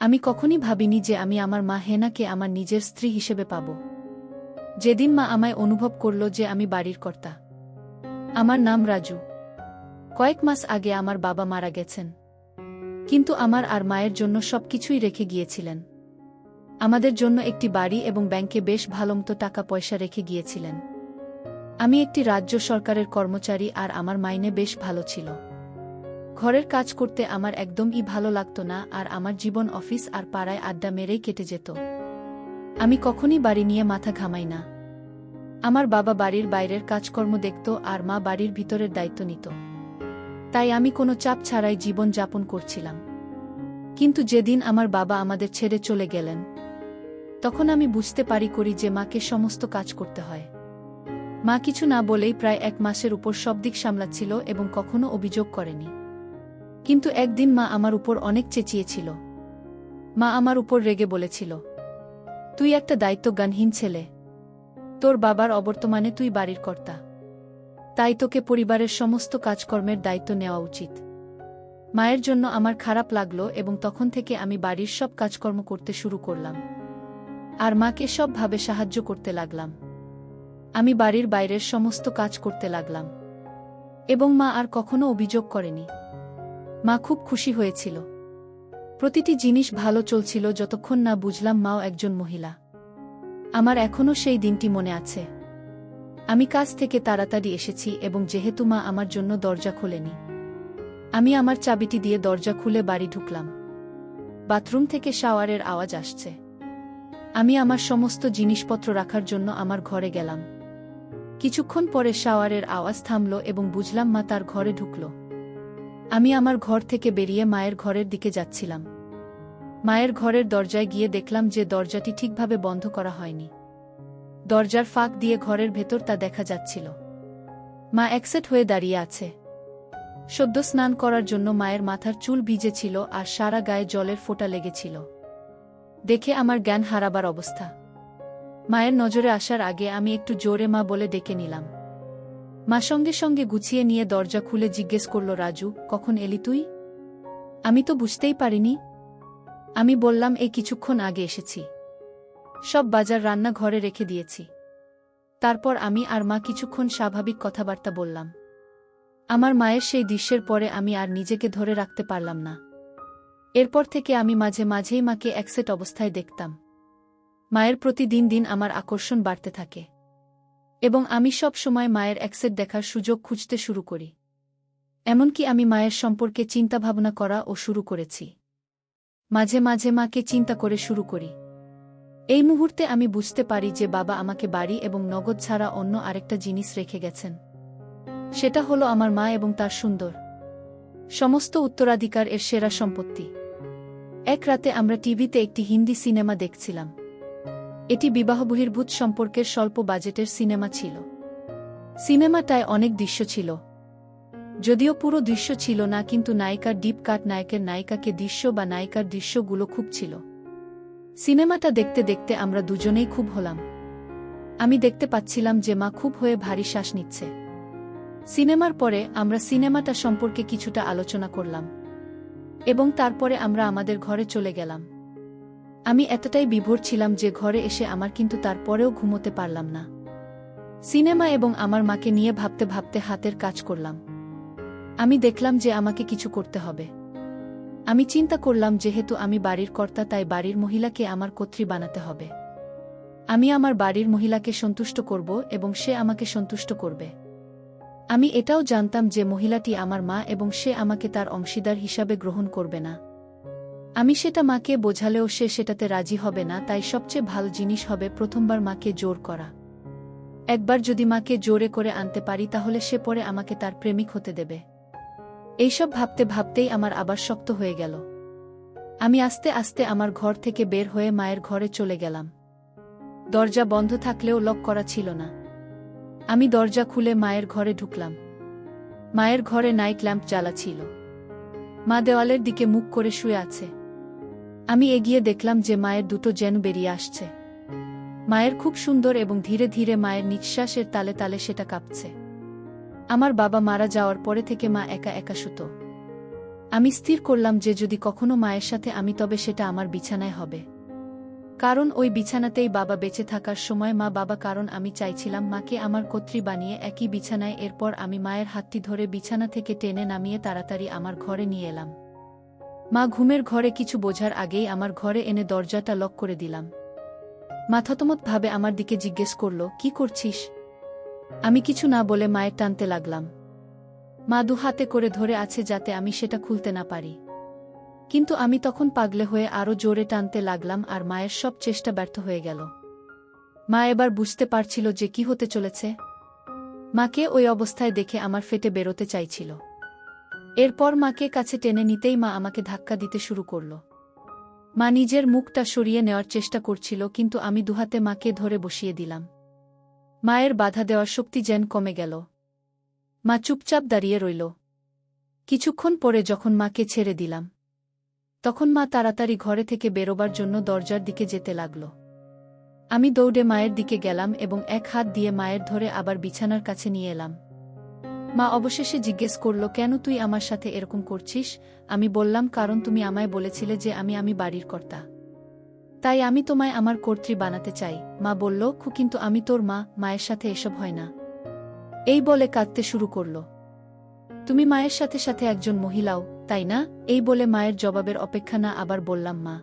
আমি কখনই ভাবিনি যে আমি আমার মা হেনাকে আমার নিজের স্ত্রী হিসেবে পাব। যেদিন মা আমায় অনুভব করল যে আমি বাড়ির কর্তা। আমার নাম রাজু। কয়েক মাস আগে আমার বাবা মারা গেছেন, কিন্তু আমার আর মায়ের জন্য সবকিছুই রেখে গিয়েছিলেন। আমাদের জন্য একটি বাড়ি এবং ব্যাংকে বেশ ভালোমতো টাকা পয়সা রেখে গিয়েছিলেন। আমি একটি রাজ্য সরকারের কর্মচারী আর আমার মাইনে বেশ ভালো ছিল। ঘরের কাজ করতে আমার একদমই ভালো লাগতো না, আর আমার জীবন অফিস আর পাড়ায় আড্ডা মেরেই কেটে যেত। আমি কখনই বাড়ি নিয়ে মাথা ঘামাই না। আমার বাবা বাড়ির বাইরের কাজকর্ম দেখত আর মা বাড়ির ভিতরের দায়িত্ব নিত। তাই আমি কোনো চাপ ছাড়াই জীবন যাপন করছিলাম। কিন্তু যেদিন আমার বাবা আমাদের ছেড়ে চলে গেলেন, তখন আমি বুঝতে পারি যে মাকে সমস্ত কাজ করতে হয়। মা কিছু না বলেই প্রায় 1 মাসের উপর সব দিক সামলাচ্ছিল এবং কখনো অভিযোগ করেনি। কিন্তু একদিন মা আমার উপর অনেক চেঁচিয়েছিল। মা আমার উপর রেগে বলেছিল, তুই একটা দায়িত্বজ্ঞানহীন ছেলে। তোর বাবার অবর্তমানে তুই বাড়ির কর্তা, তাই তোকে পরিবারের সমস্ত কাজকর্মের দায়িত্ব নেওয়া উচিত। মায়ের জন্য আমার খারাপ লাগলো এবং তখন থেকে আমি বাড়ির সব কাজকর্ম করতে শুরু করলাম আর মাকে সবভাবে সাহায্য করতে লাগলাম। আমি বাড়ির বাইরের সমস্ত কাজ করতে লাগলাম এবং মা আর কখনো অভিযোগ করেনি। মা খুব খুশি হয়েছিল। প্রতিটি জিনিস ভালো চলছিল যতক্ষণ না বুঝলাম মাও একজন মহিলা। আমার এখনও সেই দিনটি মনে আছে। আমি কাজ থেকে তাড়াতাড়ি এসেছি এবং যেহেতু মা আমার জন্য দরজা খোলেনি, আমি আমার চাবিটি দিয়ে দরজা খুলে বাড়ি ঢুকলাম। বাথরুম থেকে শাওয়ারের আওয়াজ আসছে। আমি আমার সমস্ত জিনিসপত্র রাখার জন্য আমার ঘরে গেলাম। কিছুক্ষণ পরে শাওয়ারের আওয়াজ থামল এবং বুঝলাম মা তার ঘরে ঢুকল। আমি আমার ঘর থেকে বেরিয়ে মায়ের ঘরের দিকে যাচ্ছিলাম। মায়ের ঘরের দরজায় গিয়ে দেখলাম যে দরজাটি ঠিকভাবে বন্ধ করা হয়নি। দরজার ফাঁক দিয়ে ঘরের ভেতর তা দেখা যাচ্ছিল। মা একসেট হয়ে দাঁড়িয়ে আছে। সদ্য স্নান করার জন্য মায়ের মাথার চুল ভিজে ছিল আর সারা গায়ে জলের ফোঁটা লেগেছিল। দেখে আমার জ্ঞান হারাবার অবস্থা। মায়ের নজরে আসার আগে আমি একটু জোরে মা বলে ডেকে নিলাম। মা সঙ্গে সঙ্গে গুছিয়ে নিয়ে দরজা খুলে জিজ্ঞেস করল, রাজু, কখন এলি তুই? আমি তো বুঝতেই পারিনি। আমি বললাম, এই কিছুক্ষণ আগে এসেছি। সব বাজার রান্না ঘরে রেখে দিয়েছি। তারপর আমি আর মা কিছুক্ষণ স্বাভাবিক কথাবার্তা বললাম। আমার মায়ের সেই দৃশ্যের পরে আমি আর নিজেকে ধরে রাখতে পারলাম না। এরপর থেকে আমি মাঝে মাঝেই মাকে একসেট অবস্থায় দেখতাম। মায়ের প্রতি দিন দিন আমার আকর্ষণ বাড়তে থাকে এবং আমি সব সময় মায়ের একসেট দেখার সুযোগ খুঁজতে শুরু করি। এমনকি আমি মায়ের সম্পর্কে চিন্তাভাবনা করা ও শুরু করেছি। মাঝে মাঝে মাকে চিন্তা করে শুরু করি। এই মুহূর্তে আমি বুঝতে পারি যে বাবা আমাকে বাড়ি এবং নগদ ছাড়া অন্য আরেকটা জিনিস রেখে গেছেন। সেটা হলো আমার মা এবং তার সুন্দর সমস্ত উত্তরাধিকার এর সেরা সম্পত্তি। এক রাতে আমরা টিভিতে একটি হিন্দি সিনেমা দেখছিলাম। এটি বিবাহবহির্ভূত সম্পর্কের স্বল্প বাজেটের সিনেমা ছিল। সিনেমাটায় অনেক দৃশ্য ছিল, যদিও পুরো দৃশ্য ছিল না, কিন্তু নায়িকার ডিপ কাট, নায়কের নায়িকাকে দৃশ্য বা নায়িকার দৃশ্যগুলো খুব ছিল। সিনেমাটা দেখতে দেখতে আমরা দুজনেই খুব হলাম। আমি দেখতে পাচ্ছিলাম যে মা খুব হয়ে ভারী শ্বাস নিচ্ছে। সিনেমার পরে আমরা সিনেমাটা সম্পর্কে কিছুটা আলোচনা করলাম এবং তারপরে আমরা আমাদের ঘরে চলে গেলাম। আমি এতটাই বিভোর ছিলাম যে ঘরে এসে আমার কিন্তু তারপরেও ঘুমোতে পারলাম না। সিনেমা এবং আমার মাকে নিয়ে ভাবতে ভাবতে হাতের কাজ করলাম। আমি দেখলাম যে আমাকে কিছু করতে হবে। আমি চিন্তা করলাম, যেহেতু আমি বাড়ির কর্তা, তাই বাড়ির মহিলাকে আমার কর্ত্রী বানাতে হবে। আমি আমার বাড়ির মহিলাকে সন্তুষ্ট করব এবং সে আমাকে সন্তুষ্ট করবে। আমি এটাও জানতাম যে মহিলাটি আমার মা এবং সে আমাকে তার অংশীদার হিসাবে গ্রহণ করবে না। আমি সেটা মাকে বোঝালেও সে সেটাতে রাজি হবে না, তাই সবচেয়ে ভালো জিনিস হবে প্রথমবার মাকে জোর করা। একবার যদি মাকে জোরে করে আনতে পারি তাহলে সে পরে আমাকে তার প্রেমিক হতে দেবে। এইসব ভাবতে ভাবতেই আমার আবার শক্ত হয়ে গেল। আমি আস্তে আস্তে আমার ঘর থেকে বের হয়ে মায়ের ঘরে চলে গেলাম। দরজা বন্ধ থাকলেও লক করা ছিল না। আমি দরজা খুলে মায়ের ঘরে ঢুকলাম। মায়ের ঘরে নাইট ল্যাম্প জ্বালা ছিল। মা দেওয়ালের দিকে মুখ করে শুয়ে আছে। আমি এগিয়ে দেখলাম যে মায়ের দুটো জেন বেরিয়ে আসছে। মায়ের খুব সুন্দর এবং ধীরে ধীরে মায়ের নিঃশ্বাসের তালে তালে সেটা কাঁপছে। আমার বাবা মারা যাওয়ার পরে থেকে মা একা একা শুতো। আমি স্থির করলাম যে যদি কখনো মায়ের সাথে আমি তবে সেটা আমার বিছানায় হবে। কারণ ওই বিছানাতেই বাবা বেঁচে থাকার সময় মা বাবা, কারণ আমি চাইছিলাম মাকে আমার কর্ত্রী বানিয়ে একই বিছানায়। এরপর আমি মায়ের হাতটি ধরে বিছানা থেকে টেনে নামিয়ে তাড়াতাড়ি আমার ঘরে নিয়ে এলাম। মা ঘুমের ঘরে কিছু বোঝার আগেই আমার ঘরে এনে দরজাটা লক করে দিলাম। মা থতমতভাবে আমার দিকে জিজ্ঞেস করল, কি করছিস? আমি কিছু না বলে মায়ের টানতে লাগলাম। মা দু হাতে করে ধরে আছে যাতে আমি সেটা খুলতে না পারি। কিন্তু আমি তখন পাগলে হয়ে আরও জোরে টানতে লাগলাম আর মায়ের সব চেষ্টা ব্যর্থ হয়ে গেল। মা এবার বুঝতে পারছিল যে কি হতে চলেছে। মাকে ওই অবস্থায় দেখে আমার ফেটে বেরোতে চাইছিল। এরপর মাকে কাছে টেনে নিতেই মা আমাকে ধাক্কা দিতে শুরু করল। মা নিজের মুখটা সরিয়ে নেওয়ার চেষ্টা করছিল, কিন্তু আমি দুহাতে মাকে ধরে বসিয়ে দিলাম। মায়ের বাধা দেওয়ার শক্তি যেন কমে গেল। মা চুপচাপ দাঁড়িয়ে রইল। কিছুক্ষণ পরে যখন মাকে ছেড়ে দিলাম, তখন মা তাড়াতাড়ি ঘরে থেকে বেরোবার জন্য দরজার দিকে যেতে লাগল। আমি দৌড়ে মায়ের দিকে গেলাম এবং এক হাত দিয়ে মায়ের ধরে আবার বিছানার কাছে নিয়ে এলাম। মা অবশেষে জিজ্ঞেস করল, কেন তুই আমার সাথে এরকম করছিস? আমি বললাম, কারণ তুমি আমায় বলেছিলে যে আমি বাড়ির কর্তা, তাই আমি তোমায় আমার কর্ত্রী বানাতে চাই। মা বলল, কিন্তু আমি তোর মা, মায়ের সাথে এসব হয় না। এই বলে কাঁদতে শুরু করল। তুমি মায়ের সাথে সাথে একজন মহিলাও, তাই না? এই বলে মায়ের জবাবের অপেক্ষা না আবার বললাম, মা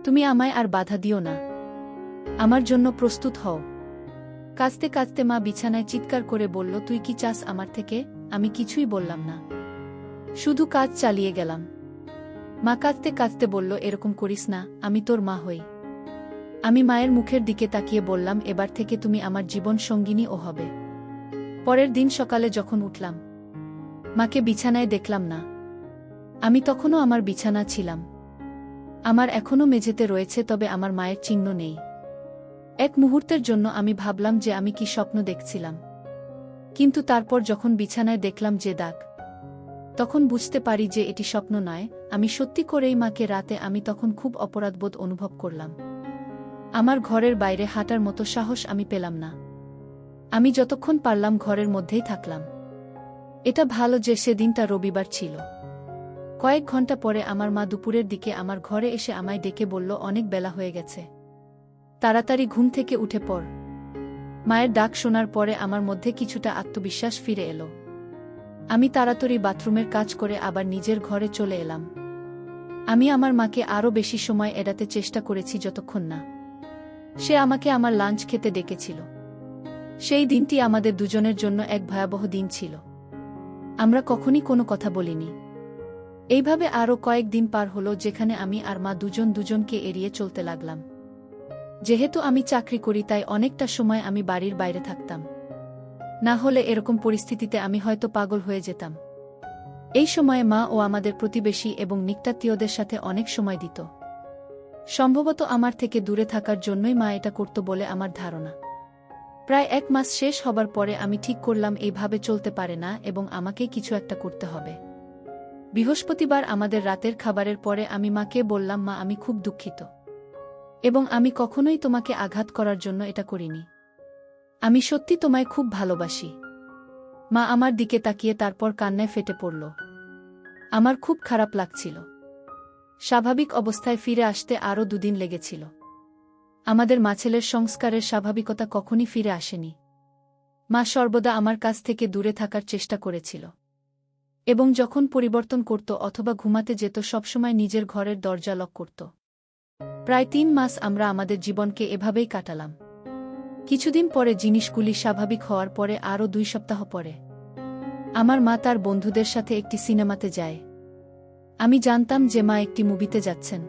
তুমি আমায় আর বাধা দিও না, আমার জন্য প্রস্তুত হও। কাঁদতে কাঁদতে মা বিছানায় চিৎকার করে বলল, তুই কি চাস আমার থেকে? আমি কিছুই বললাম না, শুধু কাজ চালিয়ে গেলাম। মা কাঁদতে কাঁদতে বলল, এরকম করিস না, আমি তোর মা হই। আমি মায়ের মুখের দিকে তাকিয়ে বললাম, এবার থেকে তুমি আমার জীবন সঙ্গিনী ও হবে। পরের দিন সকালে যখন উঠলাম, মাকে বিছানায় দেখলাম না। আমি তখনও আমার বিছানা ছিলাম। আমার এখনও মেঝেতে রয়েছে, তবে আমার মায়ের চিহ্ন নেই। এক মুহূর্তের জন্য আমি ভাবলাম যে আমি কি স্বপ্ন দেখছিলাম, কিন্তু তারপর যখন বিছানায় দেখলাম যে দাগ, তখন বুঝতে পারি যে এটি স্বপ্ন নয়, আমি সত্যি করেই মাকে। রাতে আমি তখন খুব অপরাধবোধ অনুভব করলাম। আমার ঘরের বাইরে হাঁটার মতো সাহস আমি পেলাম না। আমি যতক্ষণ পারলাম ঘরের মধ্যেই থাকলাম। এটা ভালো যে সেদিনটা রবিবার ছিল। কয়েক ঘন্টা পরে আমার মা দুপুরের দিকে আমার ঘরে এসে আমায় ডেকে বলল, অনেক বেলা হয়ে গেছে, তাড়াতাড়ি ঘুম থেকে উঠে পড়। মায়ের ডাক শোনার পরে আমার মধ্যে কিছুটা আত্মবিশ্বাস ফিরে এলো। আমি তাড়াতাড়ি বাথরুমের কাজ করে আবার নিজের ঘরে চলে এলাম। আমি আমার মাকে আরও বেশি সময় এড়াতে চেষ্টা করেছি যতক্ষণ না সে আমাকে আমার লাঞ্চ খেতে ডেকেছিল। সেই দিনটি আমাদের দুজনের জন্য এক ভয়াবহ দিন ছিল। আমরা কখনই কোনো কথা বলিনি। এইভাবে আরও কয়েকদিন পার হলো, যেখানে আমি আর মা দুজন দুজনকে এড়িয়ে চলতে লাগলাম। যেহেতু আমি চাকরি করি, তাই অনেকটা সময় আমি বাড়ির বাইরে থাকতাম। না হলে এরকম পরিস্থিতিতে আমি হয়তো পাগল হয়ে যেতাম। এই সময়ে মা ও আমাদের প্রতিবেশী এবং নিকটাত্মীয়দের সাথে অনেক সময় দিত। সম্ভবত আমার থেকে দূরে থাকার জন্যই মা এটা করত বলে আমার ধারণা। প্রায় 1 মাস শেষ হবার পরে আমি ঠিক করলাম এইভাবে চলতে পারে না এবং আমাকে কিছু একটা করতে হবে। বৃহস্পতিবার আমাদের রাতের খাবারের পরে আমি মাকে বললাম, মা আমি খুব দুঃখিত এবং আমি কখনোই তোমাকে আঘাত করার জন্য এটা করিনি। আমি সত্যি তোমায় খুব ভালোবাসি। মা আমার দিকে তাকিয়ে তারপর কান্নায় ফেটে পড়ল। আমার খুব খারাপ লাগছিল। স্বাভাবিক অবস্থায় ফিরে আসতে আরও 2 দিন লেগেছিল। আমাদের মাছেলের সংস্কারের স্বাভাবিকতা কখনই ফিরে আসেনি। মা সর্বদা আমার কাছ থেকে দূরে থাকার চেষ্টা করেছিল এবং যখন পরিবর্তন করত অথবা ঘুমাতে যেত সবসময় নিজের ঘরের দরজা লক করত। প্রায় 3 মাস আমরা আমাদের জীবনকে এভাবেই কাটালাম। কিছুদিন পরে জিনিসগুলি স্বাভাবিক হওয়ার পরে আরও 2 সপ্তাহ পরে আমার মা তার বন্ধুদের সাথে একটি সিনেমাতে যায়। আমি জানতাম যে মা একটি মুভিতে যাচ্ছেন,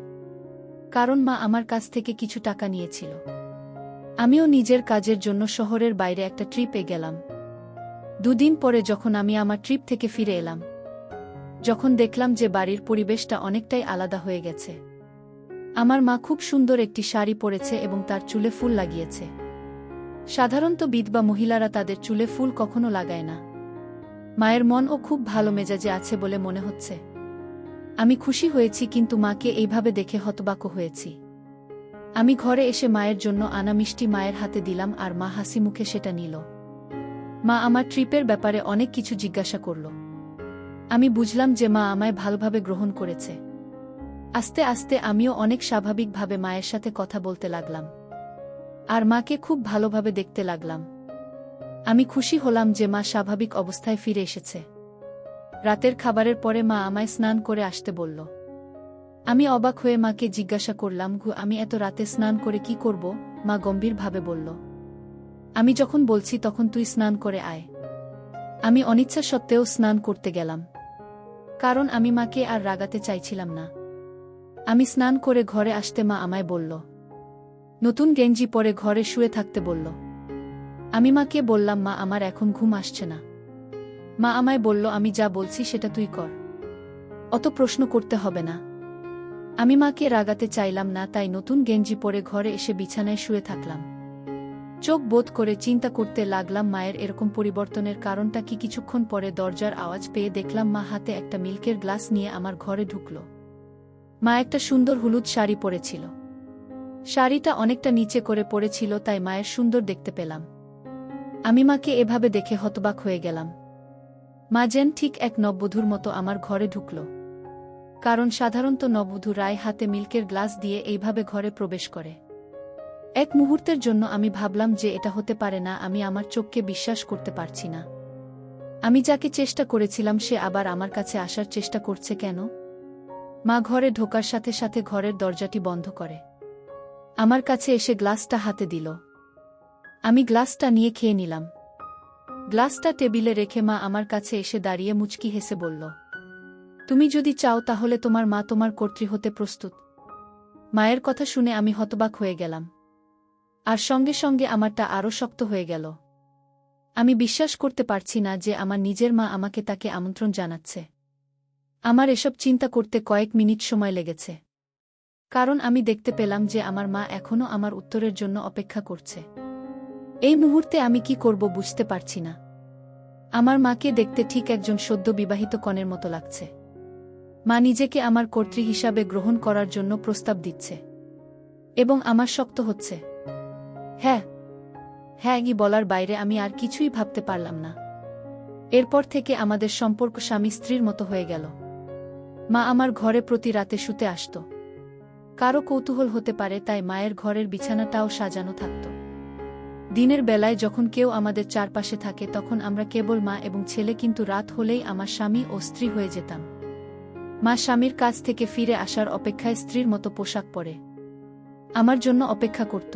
কারণ মা আমার কাছ থেকে কিছু টাকা নিয়েছিল। আমিও নিজের কাজের জন্য শহরের বাইরে একটা ট্রিপে গেলাম। 2 দিন পরে যখন আমি আমার ট্রিপ থেকে ফিরে এলাম, যখন দেখলাম যে বাড়ির পরিবেশটা অনেকটাই আলাদা হয়ে গেছে। আমার মা খুব সুন্দর একটি শাড়ি পরেছে এবং তার চুলে ফুল লাগিয়েছে। সাধারণত বিধবা মহিলারা তাদের চুলে ফুল কখনো লাগায় না। মায়ের মনও খুব ভালো মেজাজে আছে বলে মনে হচ্ছে। আমি খুশি হয়েছি, কিন্তু মাকে এইভাবে দেখে হতবাক হয়েছি। আমি ঘরে এসে মায়ের জন্য আনা মিষ্টি মায়ের হাতে দিলাম আর মা হাসি মুখে সেটা নিল। মা আমার ট্রিপের ব্যাপারে অনেক কিছু জিজ্ঞাসা করল। আমি বুঝলাম যে মা আমায় ভালোভাবে গ্রহণ করেছে। আস্তে আস্তে আমিও অনেক স্বাভাবিকভাবে মায়ের সাথে কথা বলতে লাগলাম। আর মাকে খুব ভালোভাবে দেখতে লাগলাম। আমি খুশি হলাম যে মা স্বাভাবিক অবস্থায় ফিরে এসেছে। রাতের খাবারের পরে মা আমায় স্নান করে আসতে বলল। আমি অবাক হয়ে মাকে জিজ্ঞাসা করলাম, আমি এত রাতে স্নান করে কি করব? মা গম্ভীরভাবে বলল, আমি যখন বলছি তখন তুই স্নান করে আয়। আমি অনিচ্ছা সত্ত্বেও স্নান করতে গেলাম, কারণ আমি মাকে আর রাগাতে চাইছিলাম না। আমি স্নান করে ঘরে আসতে মা আমায় বলল, নতুন গেঞ্জি পরে ঘরে শুয়ে থাকতে বলল। আমি মাকে বললাম, মা আমার এখন ঘুম আসছে না। মা আমায় বলল, আমি যা বলছি সেটা তুই কর, অত প্রশ্ন করতে হবে না। আমি মাকে রাগাতে চাইলাম না, তাই নতুন গেঞ্জি পরে ঘরে এসে বিছানায় শুয়ে থাকলাম। চোখ বোধ করে চিন্তা করতে লাগলাম মায়ের এরকম পরিবর্তনের কারণটা কি। কিছুক্ষণ পরে দরজার আওয়াজ পেয়ে দেখলাম মা হাতে একটা মিল্কের গ্লাস নিয়ে আমার ঘরে ঢুকল। মা একটা সুন্দর হলুদ শাড়ি পরেছিল। শাড়িটা অনেকটা নিচে করে পরেছিল, তাই মায়ের সুন্দর দেখতে পেলাম। আমি মাকে এভাবে দেখে হতবাক হয়ে গেলাম। মা যেন ঠিক এক নববধূর মতো আমার ঘরে ঢুকল, কারণ সাধারণত নববধূ রায় হাতে মিল্কের গ্লাস দিয়ে এইভাবে ঘরে প্রবেশ করে। এক মুহূর্তের জন্য আমি ভাবলাম যে এটা হতে পারে না। আমি আমার চোখকে বিশ্বাস করতে পারছি না। আমি যাকে চেষ্টা করেছিলাম সে আবার আমার কাছে আসার চেষ্টা করছে কেন? মা ঘরে ঢোকার সাথে সাথে ঘরের দরজাটি বন্ধ করে আমার কাছে এসে গ্লাসটা হাতে দিল। আমি গ্লাসটা নিয়ে খেয়ে নিলাম। গ্লাসটা টেবিলে রেখে মা আমার কাছে এসে দাঁড়িয়ে মুচকি হেসে বলল, তুমি যদি চাও তাহলে তোমার মা তোমার কর্ত্রী হতে প্রস্তুত। মায়ের কথা শুনে আমি হতবাক হয়ে গেলাম, আর সঙ্গে সঙ্গে আমারটা আরও শক্ত হয়ে গেল। আমি বিশ্বাস করতে পারছি না যে আমার নিজের মা আমাকে তাকে আমন্ত্রণ জানাচ্ছে। আমার এসব চিন্তা করতে কয়েক মিনিট সময় লেগেছে, কারণ আমি দেখতে পেলাম যে আমার মা এখনও আমার উত্তরের জন্য অপেক্ষা করছে। এই মুহূর্তে আমি কি করব বুঝতে পারছি না। আমার মাকে দেখতে ঠিক একজন সদ্য বিবাহিত কনের মতো লাগছে। মা নিজেকে আমার কর্ত্রী হিসাবে গ্রহণ করার জন্য প্রস্তাব দিচ্ছে, এবং আমার শক্ত হচ্ছে। হ্যাঁ হ্যাঁ বলার বাইরে আমি আর কিছুই ভাবতে পারলাম না। এরপর থেকে আমাদের সম্পর্ক স্বামী স্ত্রীর মতো হয়ে গেল। মা আমার ঘরে প্রতি রাতে শুতে আসত। কারো কৌতূহল হতে পারে তাই মায়ের ঘরের বিছানাটাও সাজানো থাকত। দিনের বেলায় যখন কেউ আমাদের চারপাশে থাকে তখন আমরা কেবল মা এবং ছেলে, কিন্তু রাত হলেই আমার স্বামী ও স্ত্রী হয়ে যেতাম। মা স্বামীর কাছ থেকে ফিরে আসার অপেক্ষায় স্ত্রীর মতো পোশাক পরে আমার জন্য অপেক্ষা করত।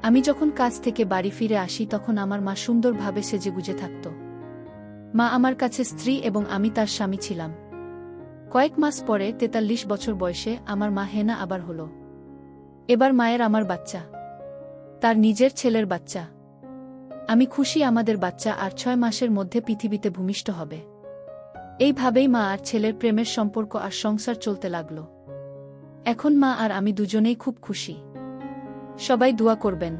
আমি যখন কাজ থেকে বাড়ি ফিরে আসি তখন আমার মা সুন্দরভাবে সেজেগুজে থাকত। মা আমার কাছে স্ত্রী এবং আমি তার স্বামী ছিলাম। কয়েক মাস পরে ৪৩ বছর বয়সে আমার মা হেনা আবার হল। এবার মায়ের আমার বাচ্চা, তার নিজের ছেলের বাচ্চা। আমি খুশি আমাদের বাচ্চা আর ৬ মাসের মধ্যে পৃথিবীতে ভূমিষ্ঠ হবে। এইভাবেই মা আর ছেলের প্রেমের সম্পর্ক আর সংসার চলতে লাগল। এখন মা আর আমি দুজনেই খুব খুশি। সবাই দোয়া করবেন।